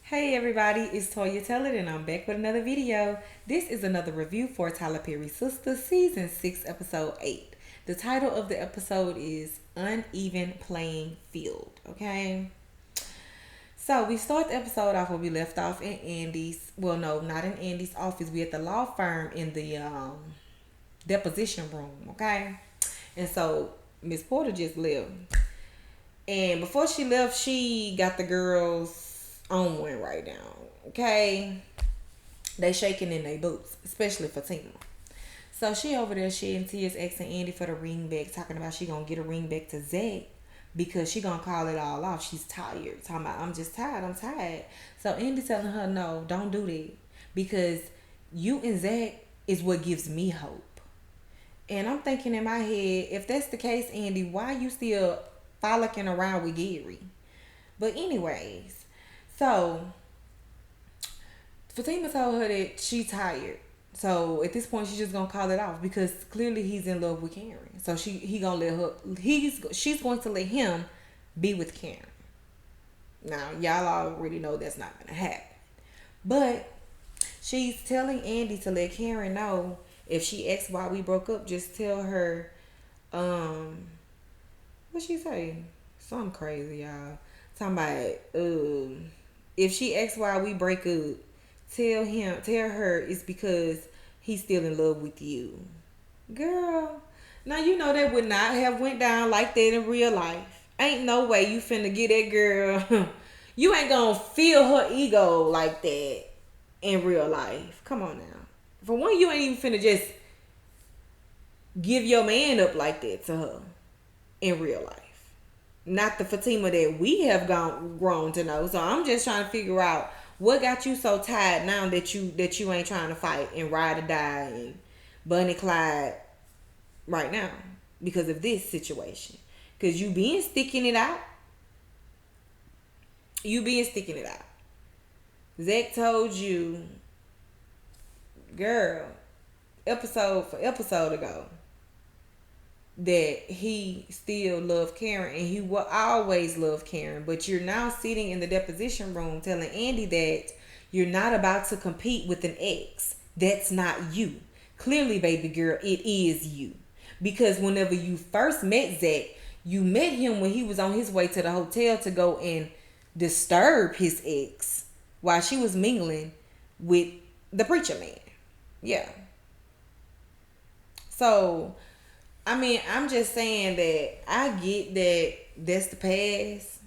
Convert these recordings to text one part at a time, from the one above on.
Hey everybody, it's Toya Tellett and I'm back with another video. This is another review for Tyler Perry Sistas Season 6 Episode 8. The title of the episode is Uneven Playing Field, okay? So we start the episode off where we left off in Andy's, well no, not in Andy's office. We at the law firm in the deposition room, okay? And so Miss Porter just left. And before she left, she got the girls on one right now. Okay. They shaking in their boots, especially Fatima. So she over there, she and Tia's asking Andy for the ring back, talking about she gonna get a ring back to Zach because she gonna call it all off. She's tired. Talking about I'm just tired, I'm tired. So Andy telling her no, don't do that. Because you and Zach is what gives me hope. And I'm thinking in my head, if that's the case, Andy, why you still frolicking around with Gary? But anyways, so Fatima told her that she's tired. So at this point, she's just gonna call it off because clearly he's in love with Karen. So he gonna let her. She's going to let him be with Karen. Now y'all already know that's not gonna happen. But she's telling Andy to let Karen know if she asks why we broke up, just tell her, what she say? Something crazy, y'all. Talking about, if she asks why we break up, tell her it's because he's still in love with you. Girl, now you know that would not have went down like that in real life. Ain't no way you finna get that girl. You ain't gonna feel her ego like that in real life. Come on now. For one, you ain't even finna just give your man up like that to her in real life. Not the Fatima that we have grown to know. So I'm just trying to figure out what got you so tired now that you ain't trying to fight and ride or die and Bunny Clyde right now because of this situation. Because you been sticking it out. You been sticking it out. Zach told you, girl, episode ago, that he still loved Karen and he will always love Karen. But you're now sitting in the deposition room telling Andy that you're not about to compete with an ex. That's not you. Clearly, baby girl, it is you. Because whenever you first met Zach, you met him when he was on his way to the hotel to go and disturb his ex while she was mingling with the preacher man. Yeah. So I mean, I'm just saying that I get that that's the past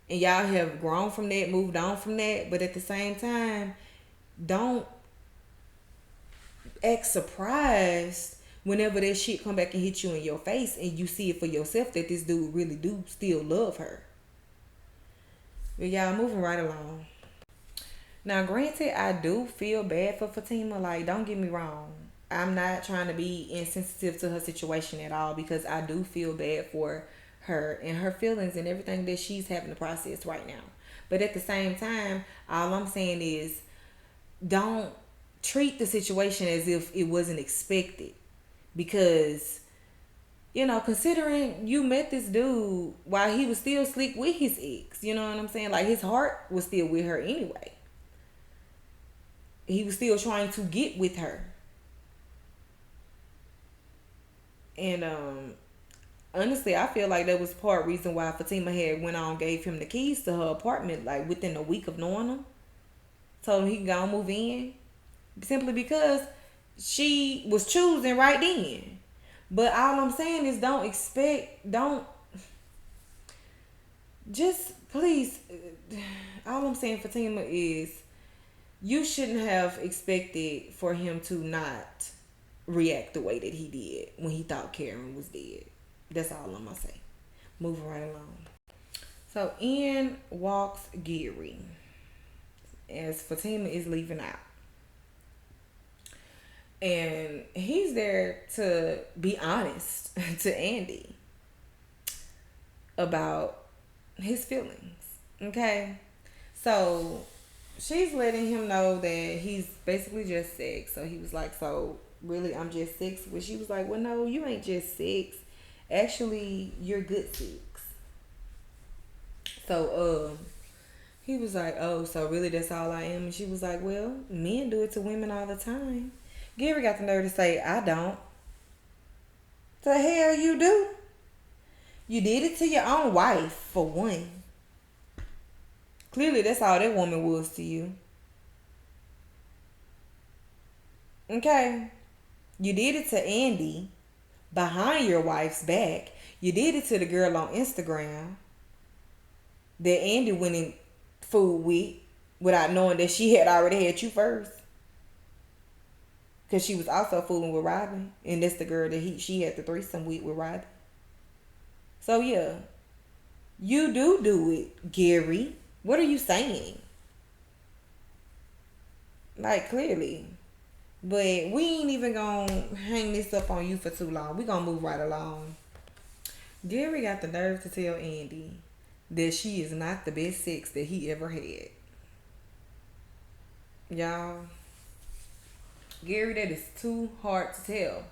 and y'all have grown from that, moved on from that, but at the same time, don't act surprised whenever that shit come back and hit you in your face and you see it for yourself that this dude really do still love her. But y'all moving right along. Now, granted, I do feel bad for Fatima. Like, don't get me wrong. I'm not trying to be insensitive to her situation at all because I do feel bad for her and her feelings and everything that she's having to process right now. But at the same time, all I'm saying is don't treat the situation as if it wasn't expected. Because, considering you met this dude while he was still slick with his ex, you know what I'm saying? Like, his heart was still with her anyway. He was still trying to get with her. And honestly, I feel like that was part reason why Fatima had went on gave him the keys to her apartment like within a week of knowing him. Told him he could go and move in. Simply because she was choosing right then. But all I'm saying is don't just please, all I'm saying, Fatima, is you shouldn't have expected for him to not react the way that he did when he thought Karen was dead. That's all I'm gonna say. Moving right along. So in walks Gary as Fatima is leaving out. And he's there to be honest to Andy about his feelings. Okay? So she's letting him know that he's basically just sex. So he was like, so really I'm just sex? But she was like, well, no, you ain't just sex. Actually, you're good sex. So He was like, oh, so really that's all I am? And she was like, well, men do it to women all the time. Gary got the nerve to say, I don't. The hell you do? You did it to your own wife, for one. Clearly, that's all that woman was to you. Okay? You did it to Andy behind your wife's back. You did it to the girl on Instagram that Andy went and fooled with without knowing that she had already had you first. Because she was also fooling with Robin. And that's the girl that she had the threesome with Robin. So, yeah. You do it, Gary. What are you saying? Like, clearly. But we ain't even gonna hang this up on you for too long. We gonna move right along. Gary got the nerve to tell Andy that she is not the best sex that he ever had. Y'all, Gary, that is too hard to tell.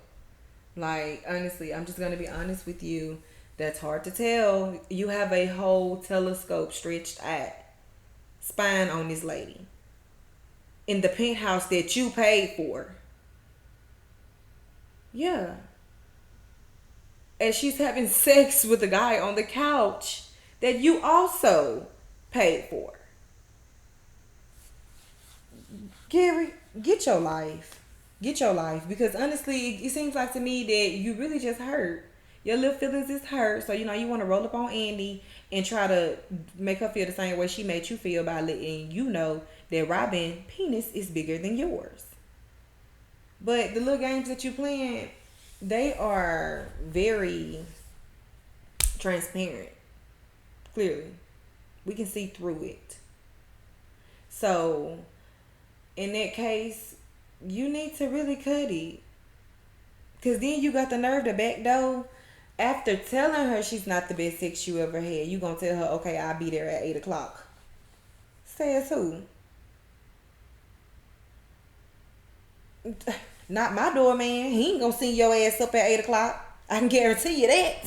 Like, honestly, I'm just gonna be honest with you. That's hard to tell. You have a whole telescope stretched at spine on this lady in the penthouse that you paid for. Yeah. And she's having sex with a guy on the couch that you also paid for. Gary, get your life. Get your life. Because honestly, it seems like to me that you really just hurt. Your little feelings is hurt. So, you want to roll up on Andy and try to make her feel the same way she made you feel by letting you know that Robin's penis is bigger than yours. But the little games that you playing, they are very transparent. Clearly. We can see through it. So, in that case, you need to really cut it. Because then you got the nerve to back door. After telling her she's not the best sex you ever had, you going to tell her, okay, I'll be there at 8 o'clock. Says who? Not my doorman. He ain't going to send your ass up at 8 o'clock. I can guarantee you that.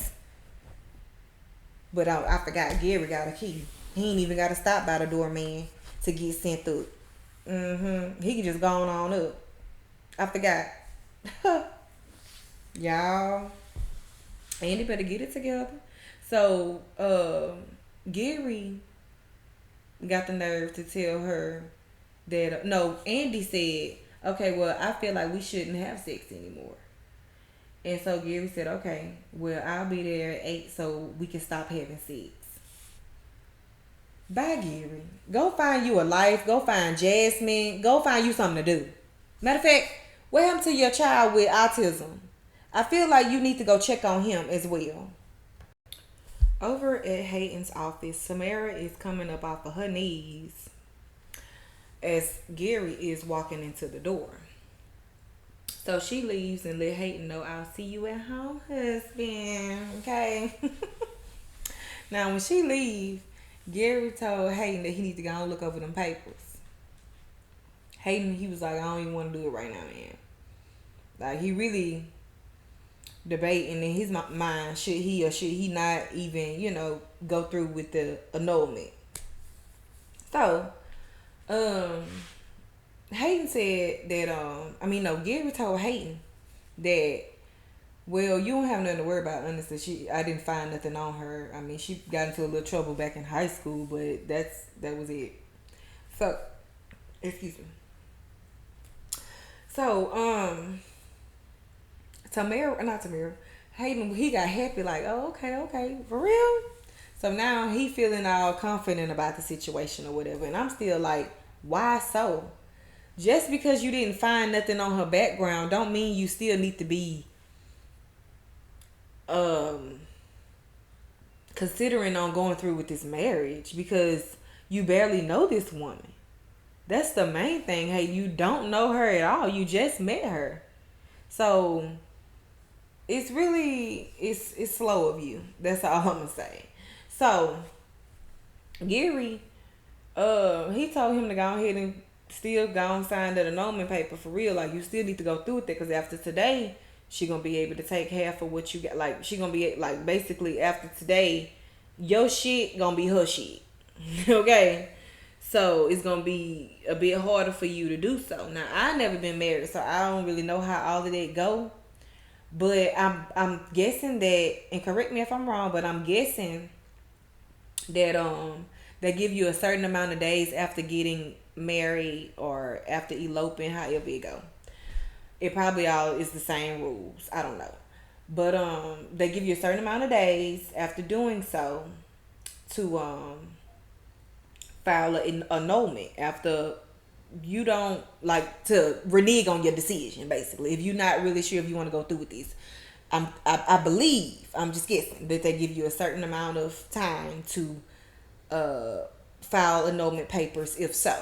But I forgot Gary got a key. He ain't even got to stop by the doorman to get sent through. He can just go on up. I forgot. Y'all. Andy better get it together. So, Gary got the nerve to tell her that, no, Andy said, okay, well, I feel like we shouldn't have sex anymore. And so Gary said, okay, well, I'll be there at 8 so we can stop having sex. Bye, Gary. Go find you a life. Go find Jasmine. Go find you something to do. Matter of fact, what happened to your child with autism? I feel like you need to go check on him as well. Over at Hayden's office, Samara is coming up off of her knees as Gary is walking into the door. So she leaves and let Hayden know, I'll see you at home, husband. Okay. Now, when she leaves, Gary told Hayden that he needs to go and look over them papers. Hayden, he was like, I don't even want to do it right now, man. Like, he really debating in his mind, should he or should he not even, go through with the annulment. So, Hayden said that, Gary told Hayden that, well, you don't have nothing to worry about, honestly. I didn't find nothing on her. I mean, she got into a little trouble back in high school, but that was it. So, excuse me. So, Hayden, he got happy, like, oh, okay, for real? So now he feeling all confident about the situation or whatever. And I'm still like, why so? Just because you didn't find nothing on her background don't mean you still need to be considering on going through with this marriage, because you barely know this woman. That's the main thing. Hey, you don't know her at all. You just met her. So it's really, it's slow of you. That's all I'm gonna say. So Gary, he told him to go ahead and still go and sign that annulment paper for real. Like, you still need to go through with it, because after today, she gonna be able to take half of what you got. Like, she gonna be like, basically after today, your shit gonna be her shit. Okay. So it's gonna be a bit harder for you to do so. Now I never been married, so I don't really know how all of that go. But I'm guessing that, and correct me if I'm wrong, but I'm guessing that they give you a certain amount of days after getting married or after eloping, however it go. It probably all is the same rules. I don't know. But they give you a certain amount of days after doing so to file an annulment after you don't like to renege on your decision. Basically, if you're not really sure if you want to go through with this, I believe, I'm just guessing, that they give you a certain amount of time to file annulment papers. If so,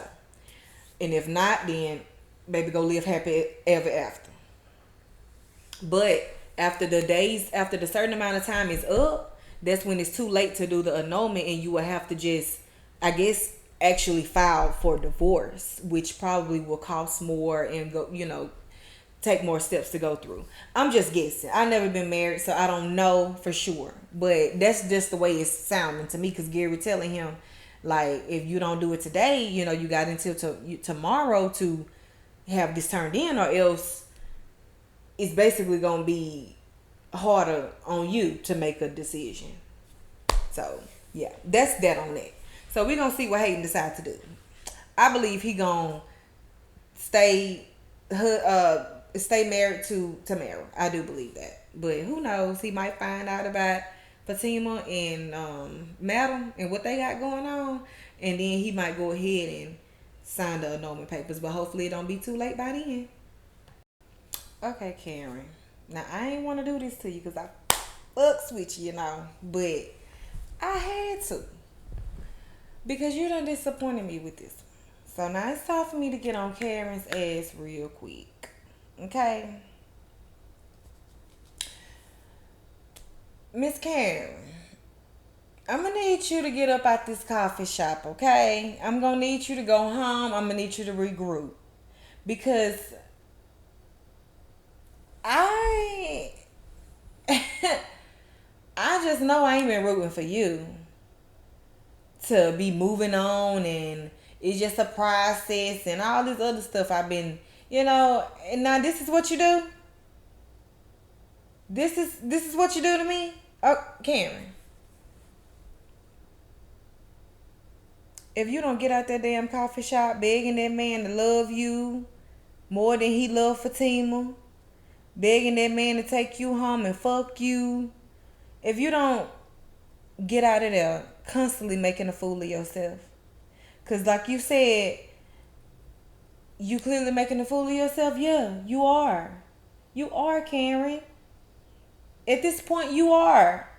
and if not, then baby go live happy ever after. But after the certain amount of time is up, that's when it's too late to do the annulment, and you will have to just, I guess, actually file for divorce, which probably will cost more and go, take more steps to go through. I'm just guessing. I've never been married, so I don't know for sure. But that's just the way it's sounding to me, because Gary telling him, like, if you don't do it today, you got until tomorrow to have this turned in, or else it's basically gonna be harder on you to make a decision. So yeah, that's that on that. So we're gonna see what Hayden decides to do. I believe he gonna stay stay married to Tamara. I do believe that, but who knows? He might find out about Fatima and Madam and what they got going on, and then he might go ahead and sign the annulment papers. But hopefully, it don't be too late by then. Okay, Karen. Now I ain't want to do this to you because I fucks with you, but I had to, because you done disappointed me with this one. So now it's time for me to get on Karen's ass real quick. Okay? Miss Karen, I'm going to need you to get up out this coffee shop, okay? I'm going to need you to go home. I'm going to need you to regroup. Because I just know I ain't been rooting for you to be moving on, and it's just a process and all this other stuff I've been, and now this is what you do. This is what you do to me. Oh, Karen. If you don't get out that damn coffee shop begging that man to love you more than he loved Fatima, begging that man to take you home and fuck you, if you don't get out of there constantly making a fool of yourself, because like you said, you clearly making a fool of yourself. Yeah, you are. You are, Karen. At this point, you are.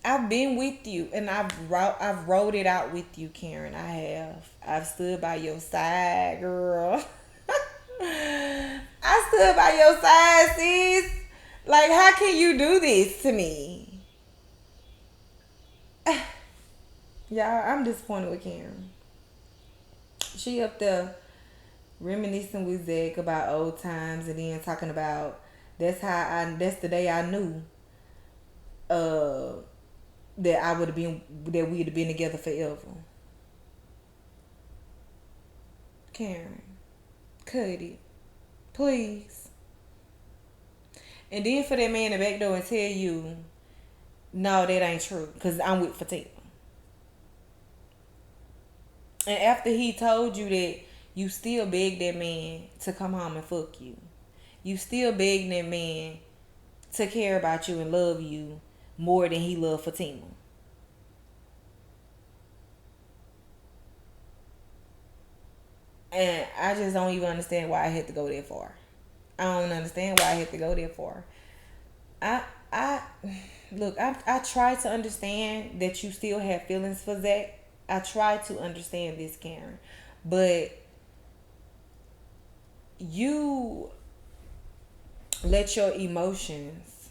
I've been with you, and I've wrote it out with you, Karen. I have. I've stood by your side, girl. I stood by your side, sis. Like, how can you do this to me? Y'all, I'm disappointed with Karen. She up there reminiscing with Zach about old times, and then talking about that's the day I knew that we'd have been together forever. Karen, cut it, please. And then for that man to back door and tell you, no, that ain't true, because I'm with Fatima. And after he told you that, you still beg that man to come home and fuck you. You still beg that man to care about you and love you more than he loved Fatima. And I just don't even understand why I had to go that far. I don't understand why I had to go that far. I look, I try to understand that you still have feelings for Zach. I try to understand this, Karen. But you let your emotions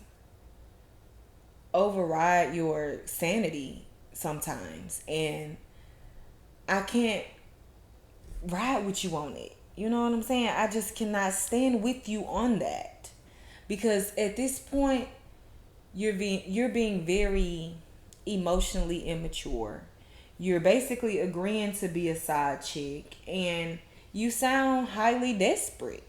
override your sanity sometimes. And I can't ride with you on it. You know what I'm saying? I just cannot stand with you on that. Because at this point, you're being very emotionally immature. You're basically agreeing to be a side chick, and you sound highly desperate.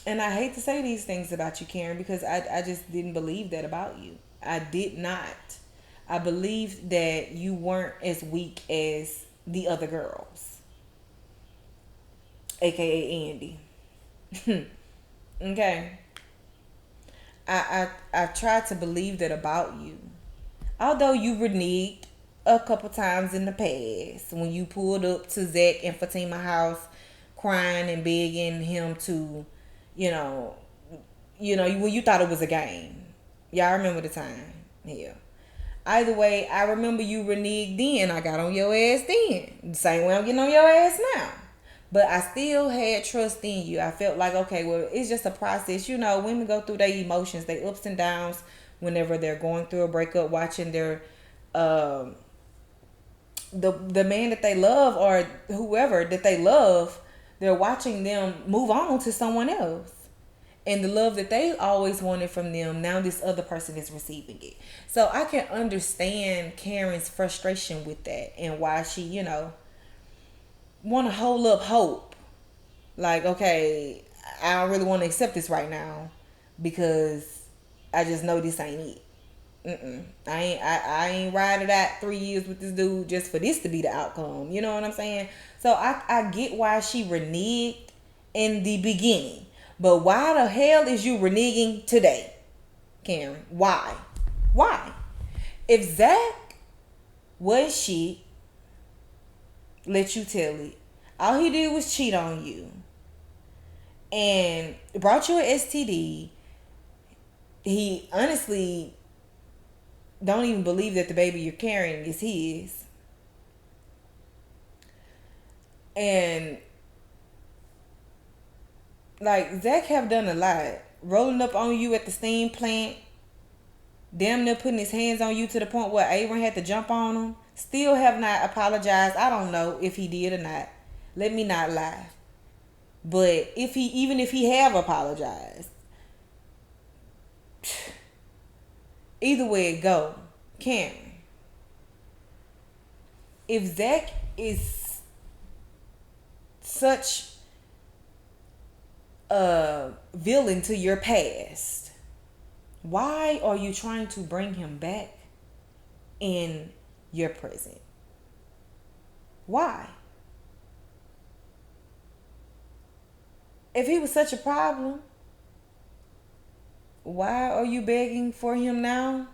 And I hate to say these things about you, Karen, because I just didn't believe that about you. I did not. I believed that you weren't as weak as the other girls, aka Andy. Okay. I tried to believe that about you. Although you reneged a couple times in the past when you pulled up to Zach and Fatima house crying and begging him to, you know, when you thought it was a game. Y'all remember the time. Yeah. Either way, I remember you reneged then. I got on your ass then. The same way I'm getting on your ass now. But I still had trust in you. I felt like, okay, well, it's just a process. Women go through their emotions, their ups and downs whenever they're going through a breakup, watching their um the man that they love or whoever that they love, they're watching them move on to someone else. And the love that they always wanted from them, now this other person is receiving it. So I can understand Karen's frustration with that and why she, want to hold up hope. Like, okay, I don't really want to accept this right now because I just know this ain't it. I ain't riding out 3 years with this dude just for this to be the outcome. You know what I'm saying? So I get why she reneged in the beginning. But why the hell is you reneging today, Karen? Why? Why? If Zach was shit, let you tell it. All he did was cheat on you and brought you an STD. He honestly don't even believe that the baby you're carrying is his. And like Zach have done a lot. Rolling up on you at the steam plant, damn near putting his hands on you to the point where Aaron had to jump on him. Still have not apologized. I don't know if he did or not. Let me not lie. But even if he have apologized, either way it go, Cameron, if Zach is such a villain to your past, why are you trying to bring him back in your present? Why? If he was such a problem, why are you begging for him now?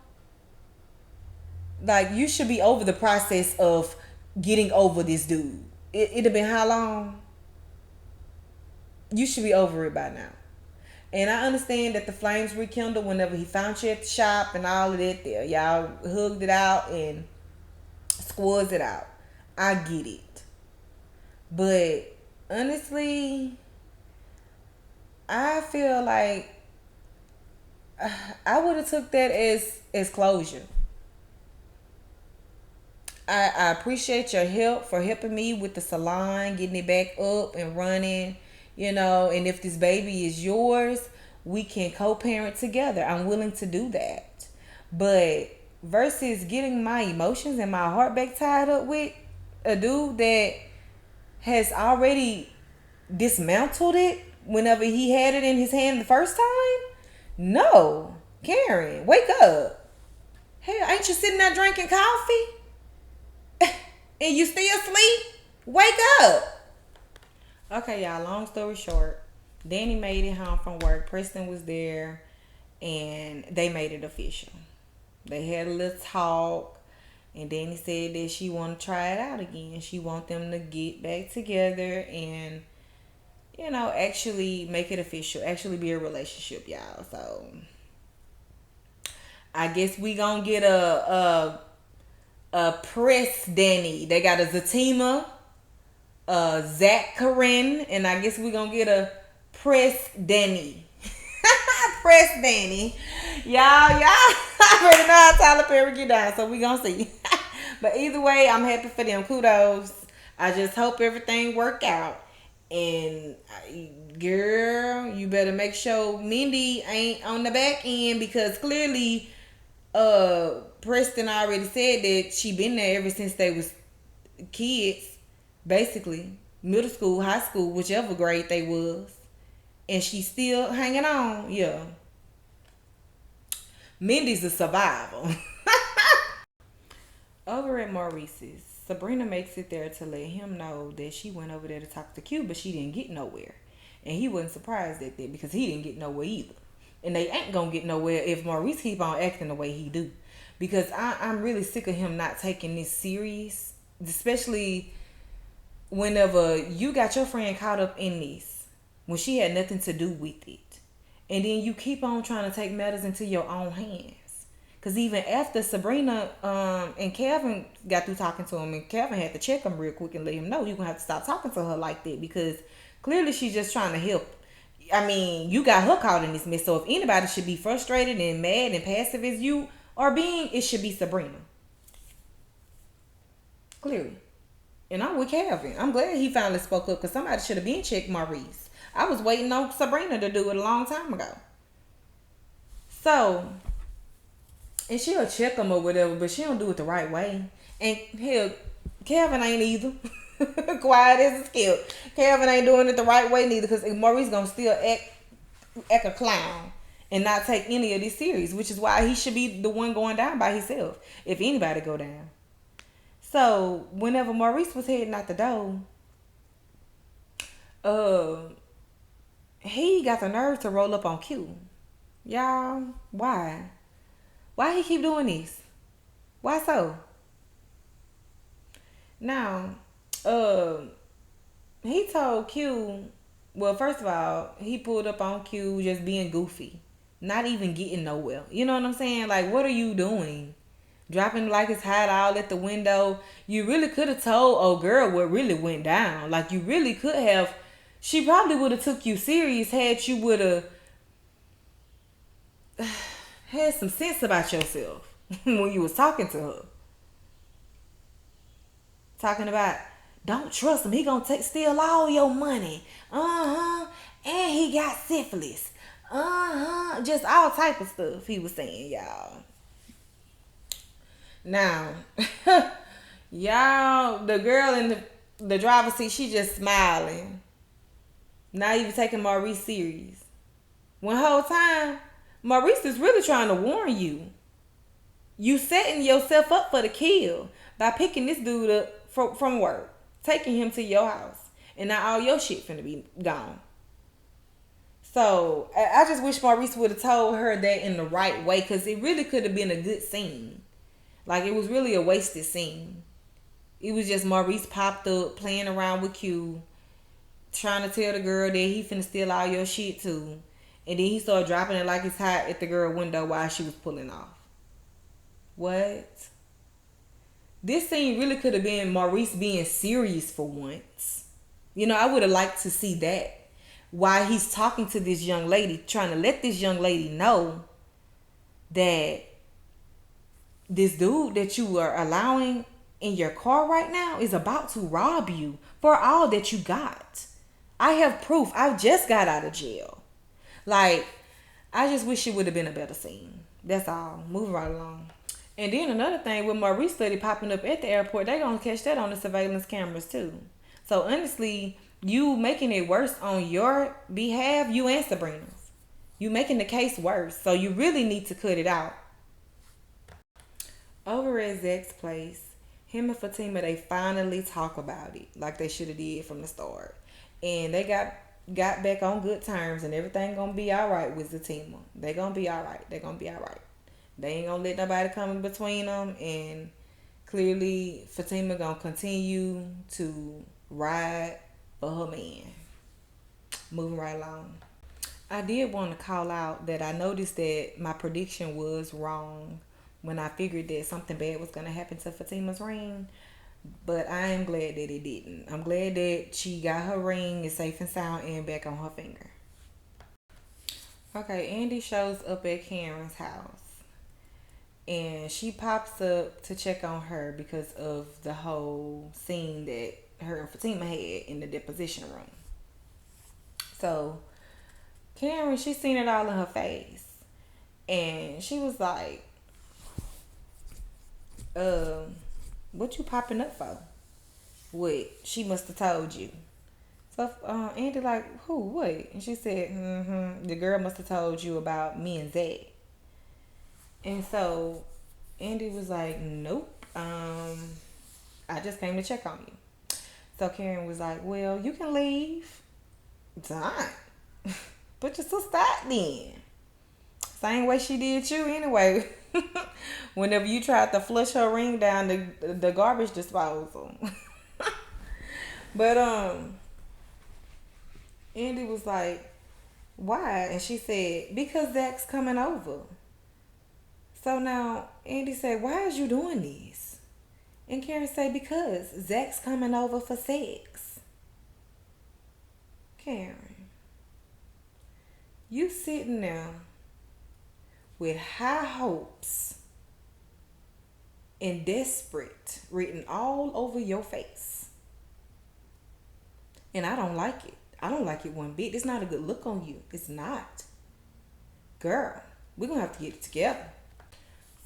Like, you should be over the process of getting over this dude. It'd have been how long? You should be over it by now. And I understand that the flames rekindled whenever he found you at the shop and all of that there. Y'all hugged it out and squads it out. I get it. But honestly, I feel like I would have took that as closure. I appreciate your help for helping me with the salon, getting it back up and running, and if this baby is yours, we can co-parent together. I'm willing to do that. But versus getting my emotions and my heart back tied up with a dude that has already dismantled it whenever he had it in his hand the first time? No. Karen, wake up. Hell, ain't you sitting there drinking coffee? And you still sleep? Wake up. Okay, y'all, long story short, Danny made it home from work. Preston was there, and they made it official. They had a little talk, and Danny said that she want to try it out again. She want them to get back together and, actually make it official. Actually be a relationship, y'all. So, I guess we gonna get a press Danny. They got a Zatima, Zach Corinne, and I guess we gonna get a press Danny. Press Danny. Y'all already know how Tyler Perry get down, so we gonna see. But either way, I'm happy for them. Kudos. I just hope everything work out. And girl, you better make sure Mindy ain't on the back end, because clearly Preston already said that she been there ever since they was kids, basically middle school, high school, whichever grade they was, and she's still hanging on. Yeah, Mindy's a survivor. Over at Maurice's, Sabrina makes it there to let him know that she went over there to talk to Q, but she didn't get nowhere. And he wasn't surprised at that because he didn't get nowhere either. And they ain't gonna get nowhere if Maurice keep on acting the way he do. Because I'm really sick of him not taking this serious. Especially whenever you got your friend caught up in this. When she had nothing to do with it. And then you keep on trying to take matters into your own hands. Because even after Sabrina and Kevin got through talking to him, and Kevin had to check him real quick and let him know you're going to have to stop talking to her like that, because clearly she's just trying to help. I mean, you got her caught in this mess. So if anybody should be frustrated and mad and passive as you are being, it should be Sabrina. Clearly. And I'm with Kevin. I'm glad he finally spoke up, because somebody should have been checked Maurice. I was waiting on Sabrina to do it a long time ago. So... and she'll check him or whatever, but she don't do it the right way. And hell, Kevin ain't either. Quiet as a skip. Kevin ain't doing it the right way neither, because Maurice gonna still act a clown and not take any of this serious, which is why he should be the one going down by himself, if anybody go down. So whenever Maurice was heading out the door, he got the nerve to roll up on Q. Y'all, why? Why he keep doing this? Why so? Now, he told Q, well, first of all, he pulled up on Q just being goofy. Not even getting nowhere. You know what I'm saying? Like, what are you doing? Dropping like his hat all at the window. You really could have told old girl what really went down. Like, you really could have. She probably would have took you serious had you would have had some sense about yourself when you was talking to her. Talking about, don't trust him. He gonna steal all your money. And he got syphilis. Just all type of stuff he was saying, y'all. Now, y'all, the girl in the driver's seat, she just smiling. Not even taking Maurice serious. When the whole time, Maurice is really trying to warn you. You setting yourself up for the kill by picking this dude up from work, taking him to your house, and now all your shit finna be gone. So I just wish Maurice would have told her that in the right way, because it really could have been a good scene. Like, it was really a wasted scene. It was just Maurice popped up, playing around with Q, trying to tell the girl that he finna steal all your shit too. And then he started dropping it like it's hot at the girl window while she was pulling off. What? This scene really could have been Maurice being serious for once. You know, I would have liked to see that. While he's talking to this young lady, trying to let this young lady know that this dude that you are allowing in your car right now is about to rob you for all that you got. I have proof. I just got out of jail. Like, I just wish it would have been a better scene. That's all. Moving right along. And then another thing, with Maurice study popping up at the airport, they're going to catch that on the surveillance cameras too. So honestly, you making it worse on your behalf, you and Sabrina's. You making the case worse. So you really need to cut it out. Over at Zach's place, him and Fatima, they finally talk about it like they should have did from the start. And they got back on good terms, and everything gonna be all right with Fatima. They gonna be all right. They gonna be all right. They ain't gonna let nobody come in between them, and clearly Fatima gonna continue to ride for her man. Moving right along. I did want to call out that I noticed that my prediction was wrong when I figured that something bad was gonna happen to Fatima's ring. But I am glad that it didn't. I'm glad that she got her ring, is safe and sound, and back on her finger. Okay, Andy shows up at Karen's house. And she pops up to check on her because of the whole scene that her and Fatima had in the deposition room. So, Karen, she seen it all in her face. And she was like, um, what you popping up for? What? She must have told you. So Andy like, who? What? And she said, the girl must have told you about me and Zach. And so Andy was like, nope. I just came to check on you. So Karen was like, well, you can leave. Done. Put your sister out then. Same way she did you anyway. Whenever you tried to flush her ring down the garbage disposal. But Andy was like, why? And she said, because Zach's coming over. So now Andy said, why is you doing this? And Karen said, because Zach's coming over for sex. Karen, you sitting there with high hopes and desperate written all over your face. And I don't like it. I don't like it one bit. It's not a good look on you. It's not. Girl, we're going to have to get it together.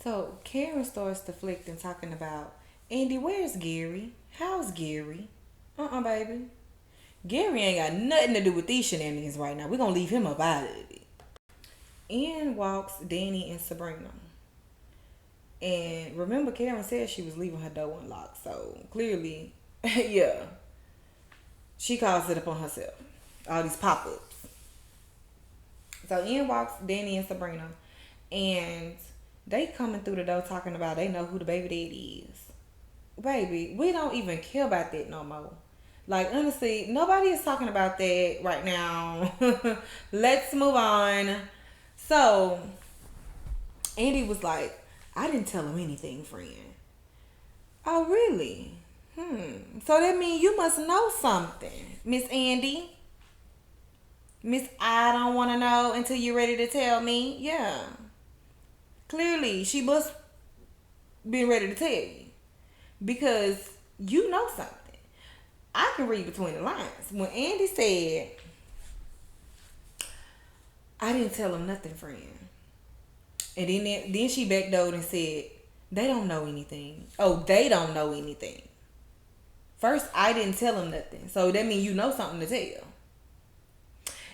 So Karen starts deflecting, talking about, Andy, where's Gary? How's Gary? Baby. Gary ain't got nothing to do with these shenanigans right now. We're going to leave him up out of it. In walks Danni and Sabrina. And remember, Karen said she was leaving her door unlocked. So clearly, yeah, she caused it upon herself. All these pop-ups. So in walks Danni and Sabrina. And they coming through the door talking about they know who the baby daddy is. Baby, we don't even care about that no more. Like, honestly, nobody is talking about that right now. Let's move on. So, Andy was like, I didn't tell him anything, friend. Oh, really? So that means you must know something, Miss Andy. Miss, I don't want to know until you're ready to tell me. Yeah. Clearly, she must be ready to tell you. Because you know something. I can read between the lines. When Andy said, I didn't tell him nothing, friend. And then she backdoored and said, they don't know anything. Oh, they don't know anything. First, I didn't tell him nothing. So that means you know something to tell.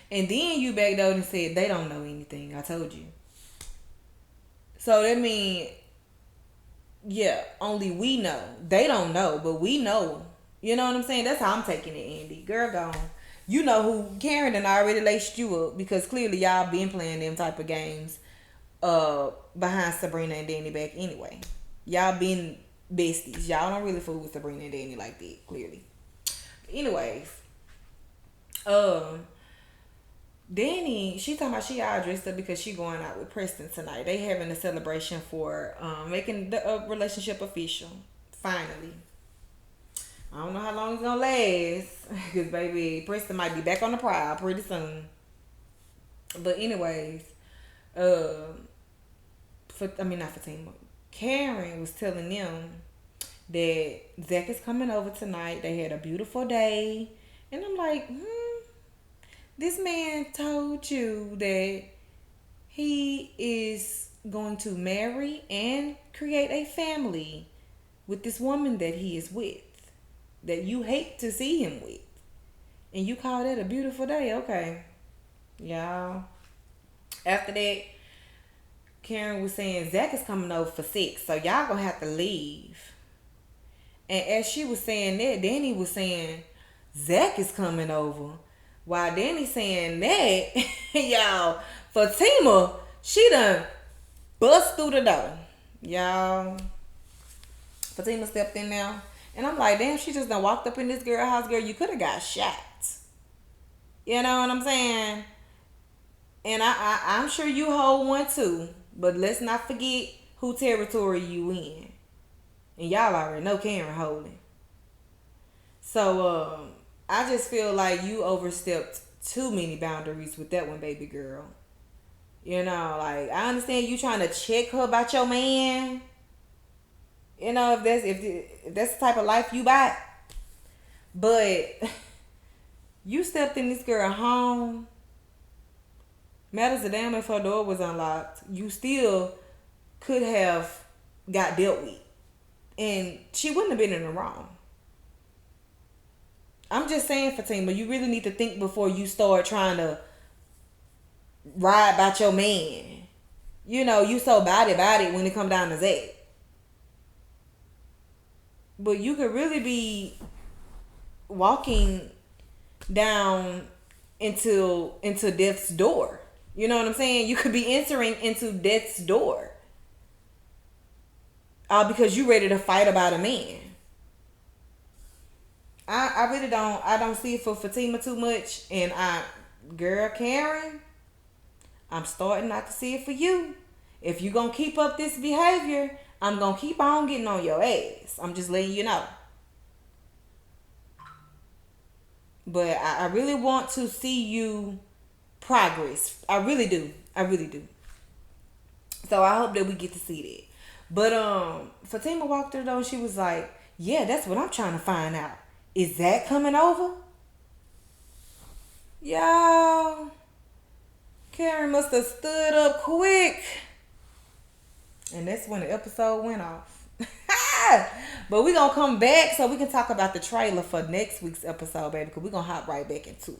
And then you backdoored and said, they don't know anything. I told you. So that means, yeah, only we know. They don't know, but we know. You know what I'm saying? That's how I'm taking it, Andy. Girl, gone. You know who Karen and I already laced you up because clearly y'all been playing them type of games behind Sabrina and Danni back anyway. Y'all been besties. Y'all don't really fool with Sabrina and Danni like that, clearly. Anyways, Danni, she talking about she all dressed up because she going out with Preston tonight. They having a celebration for making the relationship official. Finally. I don't know how long it's gonna last. Because baby, Preston might be back on the prowl pretty soon. But anyways, not Fatima. Karen was telling them that Zach is coming over tonight. They had a beautiful day. And I'm like, this man told you that he is going to marry and create a family with this woman that he is with, that you hate to see him with. And you call that a beautiful day? Okay. Y'all. After that, Karen was saying Zach is coming over for sex, so y'all gonna have to leave. And as she was saying that, Danni was saying Zach is coming over. While Danni saying that, y'all, Fatima, she done bust through the door. Y'all, Fatima stepped in now. And I'm like, damn, she just done walked up in this girl house, girl. You could have got shot. You know what I'm saying? And I'm sure you hold one too. But let's not forget who territory you in. And y'all already know Karen holding. So, I just feel like you overstepped too many boundaries with that one, baby girl. You know, like, I understand you trying to check her about your man. You know, if that's the type of life you buy. But you stepped in this girl home. Matters a damn if her door was unlocked. You still could have got dealt with. And she wouldn't have been in the wrong. I'm just saying, Fatima, you really need to think before you start trying to ride about your man. You know, you so about it when it come down to that. But you could really be walking down into death's door. You know what I'm saying? You could be entering into death's door. Because you ready to fight about a man. I really don't see it for Fatima too much. And girl Karen, I'm starting not to see it for you. If you gonna keep up this behavior, I'm gonna keep on getting on your ass. I'm just letting you know. But I really want to see you progress. I really do. I really do. So I hope that we get to see that. But Fatima walked through the door and she was like, yeah, that's what I'm trying to find out. Is that coming over? Y'all, Karen must have stood up quick. And that's when the episode went off. But we're going to come back so we can talk about the trailer for next week's episode, baby, because we're going to hop right back into it.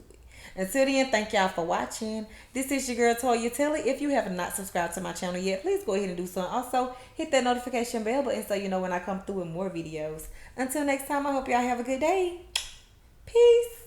Until then, thank y'all for watching. This is your girl, Toya Telly. If you have not subscribed to my channel yet, please go ahead and do so. Also, hit that notification bell button so you know when I come through with more videos. Until next time, I hope y'all have a good day. Peace.